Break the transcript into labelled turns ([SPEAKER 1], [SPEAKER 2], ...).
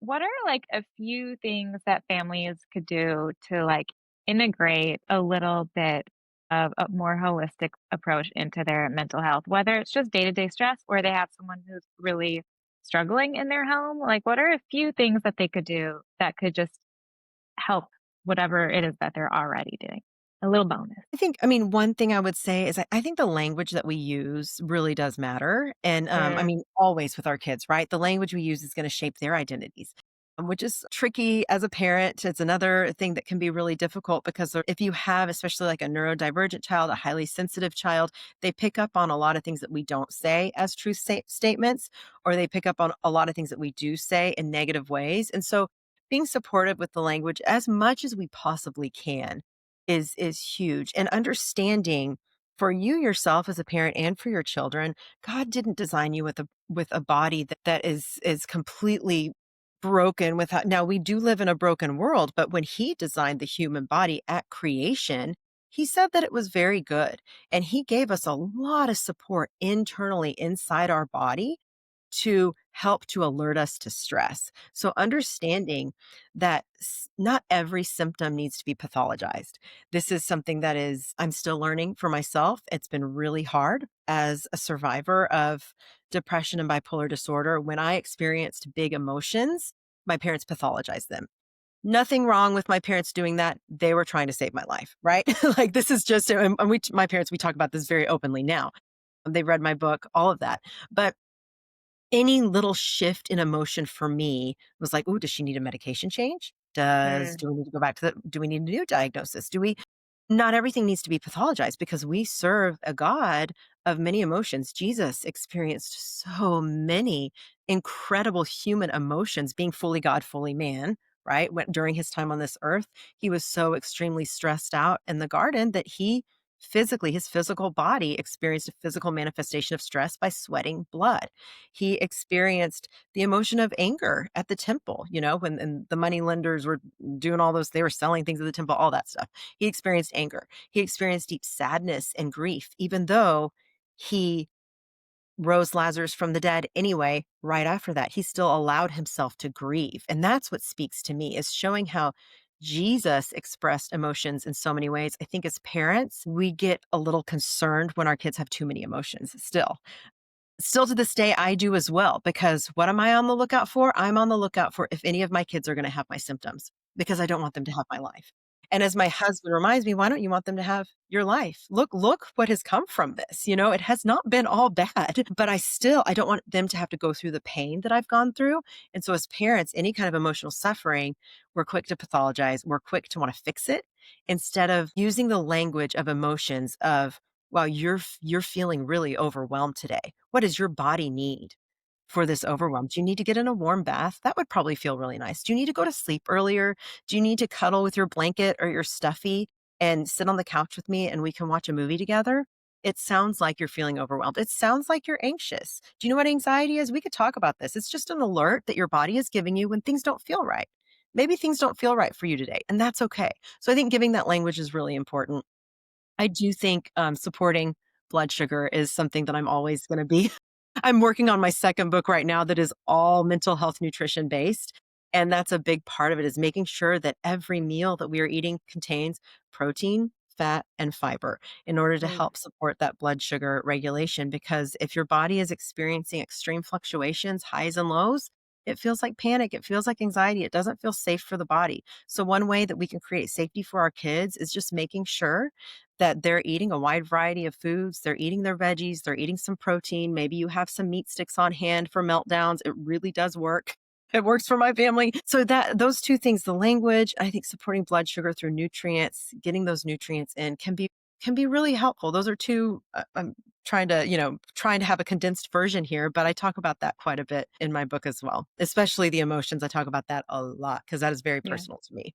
[SPEAKER 1] what are like a few things that families could do to like integrate a little bit of a more holistic approach into their mental health, whether it's just day-to-day stress or they have someone who's really struggling in their home? Like, what are a few things that they could do that could just help whatever it is that they're already doing? A little bonus.
[SPEAKER 2] One thing I would say is I think the language that we use really does matter. And
[SPEAKER 1] Mm,
[SPEAKER 2] always with our kids, right? The language we use is going to shape their identities, which is tricky as a parent. It's another thing that can be really difficult because if you have, especially like a neurodivergent child, a highly sensitive child, they pick up on a lot of things that we don't say as true statements, or they pick up on a lot of things that we do say in negative ways. And so being supportive with the language as much as we possibly can is huge, and understanding for you yourself as a parent and for your children, God didn't design you with a body that is completely broken without. Now we do live in a broken world, but when he designed the human body at creation, he said that it was very good, and he gave us a lot of support internally inside our body to help to alert us to stress. So understanding that not every symptom needs to be pathologized. This is something that is I'm still learning for myself. It's been really hard as a survivor of depression and bipolar disorder. When I experienced big emotions, my parents pathologized them. Nothing wrong with my parents doing that. They were trying to save my life, right? Like this is just, and my parents, we talk about this very openly now. They read my book, all of that. But any little shift in emotion for me was like, "Ooh, does she need a medication change?
[SPEAKER 1] mm,
[SPEAKER 2] Do we need to go back to do we need a new diagnosis? Do we" Not everything needs to be pathologized because we serve a God of many emotions. Jesus experienced so many incredible human emotions being fully God, fully man, right? During his time on this earth, he was so extremely stressed out in the garden that he physically, his physical body experienced a physical manifestation of stress by sweating blood. He experienced the emotion of anger at the temple, when and the money lenders were doing all those, they were selling things at the temple, all that stuff. He experienced anger. He experienced deep sadness and grief, even though he rose Lazarus from the dead anyway. Right after that, he still allowed himself to grieve. And that's what speaks to me, is showing how Jesus expressed emotions in so many ways. I think as parents, we get a little concerned when our kids have too many emotions still. Still to this day, I do as well, because what am I on the lookout for? I'm on the lookout for if any of my kids are gonna have my symptoms, because I don't want them to have my life. And as my husband reminds me, "Why don't you want them to have your life? Look what has come from this." It has not been all bad, but I don't want them to have to go through the pain that I've gone through. And so as parents, any kind of emotional suffering, we're quick to pathologize, we're quick to wanna fix it, instead of using the language of emotions of, "Wow, you're feeling really overwhelmed today. What does your body need for this overwhelm? Do you need to get in a warm bath? That would probably feel really nice. Do you need to go to sleep earlier? Do you need to cuddle with your blanket or your stuffy and sit on the couch with me and we can watch a movie together? It sounds like you're feeling overwhelmed. It sounds like you're anxious. Do you know what anxiety is? We could talk about this. It's just an alert that your body is giving you when things don't feel right. Maybe things don't feel right for you today, and that's okay." So I think giving that language is really important. I do think, supporting blood sugar is something that I'm always gonna be. I'm working on my second book right now that is all mental health nutrition based, and that's a big part of it, is making sure that every meal that we are eating contains protein, fat, and fiber in order to
[SPEAKER 1] mm.
[SPEAKER 2] help support that blood sugar regulation, because if your body is experiencing extreme fluctuations, highs and lows, it feels like panic, it feels like anxiety, it doesn't feel safe for the body. So one way that we can create safety for our kids is just making sure that they're eating a wide variety of foods. They're eating their veggies, they're eating some protein. Maybe you have some meat sticks on hand for meltdowns. It really does work. It works for my family. So that those two things, the language, I think supporting blood sugar through nutrients, getting those nutrients in can be really helpful. Those are two I'm trying to have a condensed version here, but I talk about that quite a bit in my book as well. Especially the emotions. I talk about that a lot because that is very
[SPEAKER 1] Yeah.
[SPEAKER 2] personal to me.